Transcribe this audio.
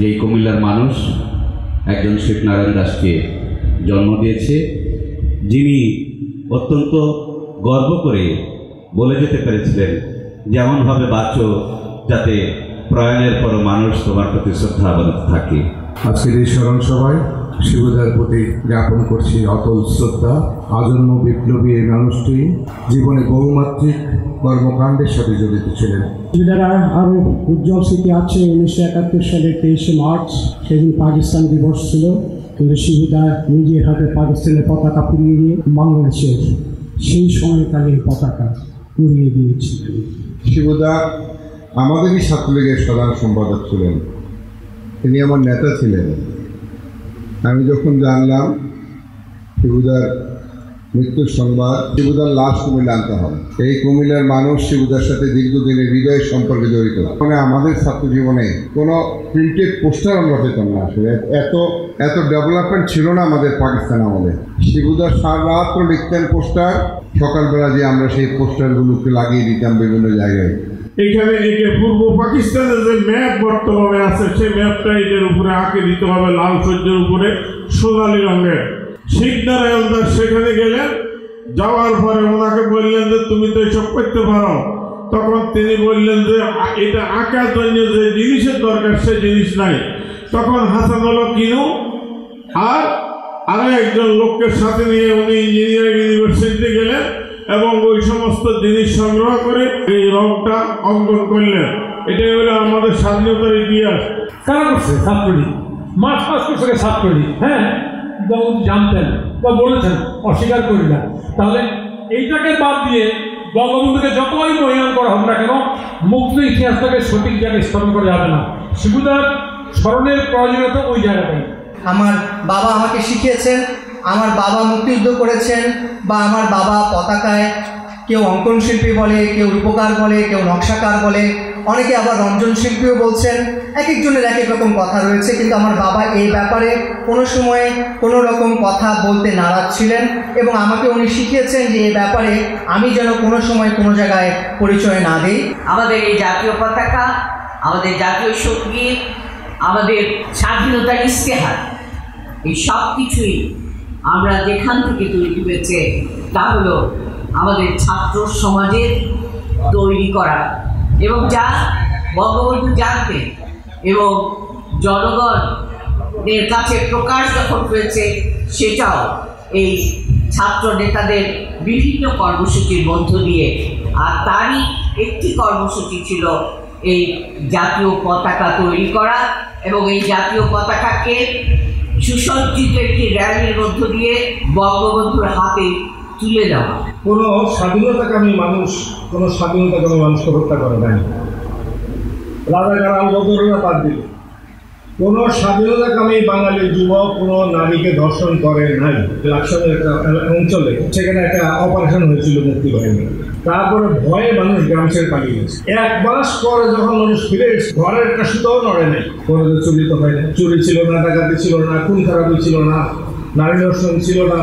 যে কুমিল্লার মানুষ একজন শিবনারায়ণ দাসকে জন্ম দিয়েছে, যিনি অত্যন্ত গর্ব করে বলে যেতে পেরেছিলেন যে এমনভাবে বাঁচো যাতে প্রয়াণের পর মানুষ তোমার প্রতি শ্রদ্ধা অবনত থাকে। আজকের এই স্মরণ সভায় শিবুদার প্রতি জ্ঞাপন করছি অতল শ্রদ্ধা। আজন্ম বিপ্লবী এই মানুষটি জীবনে বহুমাত্রিক কর্মকাণ্ডের সাথে জড়িত ছিলেন। শিবুদার আরও উজ্জ্বল স্মৃতি আছে 1971 সালের 23শে মার্চ, সেদিন পাকিস্তান দিবস ছিল, কিন্তু শিবুদা নিজের হাতে পাকিস্তানের পতাকা পুড়িয়ে দিয়ে বাংলাদেশের সেই সময়কালীন পতাকা উড়িয়ে দিয়েছিলেন। শিবুদা আমাদেরই ছাত্রলীগের সাধারণ সম্পাদক ছিলেন, তিনি আমার নেতা ছিলেন। আমি যখন জানলাম শিবুদার মৃত্যুর সংবাদ, শিবুদার লাশ কুমিল্লা আনতে হবে। এই কুমিল্লার মানুষ শিবুদার সাথে দীর্ঘদিনের হৃদয়ের সম্পর্কে জড়িত। মানে আমাদের ছাত্র জীবনে কোনো প্রিন্টেড পোস্টার আমরা পেতাম না, আসলে এত ডেভেলপমেন্ট ছিল না আমাদের পাকিস্তান আমলে। শিবুদার সারা রাত্র লিখতেন পোস্টার, সকালবেলা যে আমরা সেই পোস্টারগুলোকে লাগিয়ে দিতাম বিভিন্ন জায়গায়। এখানে একে পূর্ব পাকিস্তানের যে ম্যাপ বর্তমানে আছে সেই ম্যাপটা এটার উপরে আঁকে দিতে হবে, লাল সূর্যের উপরে সোনালী রঙের। শিবনারায়ণ দাস সেখানে গেলেন, যাওয়ার পরে ওনাকে বললেন যে তুমি তো এসব করতে পারো। তখন তিনি বললেন যে এটা আঁকার জন্য যে জিনিসের দরকার সে জিনিস নাই। তখন হাসান হলো কিনু আর আরো একজন লোককে সাথে নিয়ে উনি ইঞ্জিনিয়ারিং ইউনিভার্সিটিতে গেলেন এবং ওই সমস্ত জিনিস সংগ্রহ করে এই রংটা অঙ্কন করলেন। এটাই হলো আমাদের স্বাধীনতার ইতিহাস। কারা করছে? ছাত্রলীগ। মাস করছে ছাত্রলীগ। হ্যাঁ, জানতেন বা বলেছেন, অস্বীকার করি না। তাহলে এইটাকে বাদ দিয়ে বঙ্গবন্ধুকে যতই মহিয়ান করা হোক না কেন, মুক্ত ইতিহাসটাকে সঠিক জায়গায় স্মরণ করা যাবে না। শিবুদার স্মরণের প্রয়োজনীয়তা ওই জায়গাটাই। আমার বাবা আমাকে শিখিয়েছেন, আমার বাবা মুক্তিযুদ্ধ করেছেন, বা আমার বাবা পতাকায় কেউ অঙ্কন শিল্পী বলে, কেউ রূপকার বলে, কেউ নকশাকার বলে, অনেকে আবার রঞ্জন শিল্পীও বলছেন। এক একজনের এক এক রকম কথা রয়েছে, কিন্তু আমার বাবা এই ব্যাপারে কোনো সময়ে কোনো রকম কথা বলতে নারাজ ছিলেন এবং আমাকে উনি শিখিয়েছেন যে এই ব্যাপারে আমি যেন কোনো সময় কোনো জায়গায় পরিচয় না দিই। আমাদের এই জাতীয় পতাকা, আমাদের জাতীয় সঙ্গীত, আমাদের স্বাধীনতার ইশতেহার, এই সব কিছুই আমরা যেখান থেকে তৈরি হয়েছে তা হলো আমাদের ছাত্র সমাজের তৈরি করা, এবং যা বঙ্গবন্ধু জানতেন এবং জনগণের কাছে প্রকাশ যখন হয়েছে সেটাও এই ছাত্র নেতাদের বিভিন্ন কর্মসূচির মধ্য দিয়ে। আর তারই একটি কর্মসূচি ছিল এই জাতীয় পতাকা তৈরি করা এবং এই জাতীয় পতাকাকে সুসজ্জিত একটি র্যালির মধ্য দিয়ে বঙ্গবন্ধুর হাতে তুলে দেওয়া। কোনো স্বাধীনতাকামী মানুষকে হত্যা করে নাই, রাজাকার আলবদররা বাদ দিল। কোনো স্বাধীনতাকামী বাঙালি যুবক কোনো নারীকে ধর্ষণ করে নাই। লাকসামের একটা অঞ্চলে সেখানে একটা অপারেশন হয়েছিল মুক্তিবাহিনী, তারপরে ভয়ে মানুষ গ্রাম ছেড়ে পালিয়ে গেছে। 1 মাস পরে যখন মানুষ ফিরে এসে ঘরের একটা সুতাও নড়ে নেই। কোনো চুরি তো হয় না, চুরি ছিল না, ডাকাতি ছিল না, খুন খারাপি ছিল না, নারী ধর্ষণ ছিল না।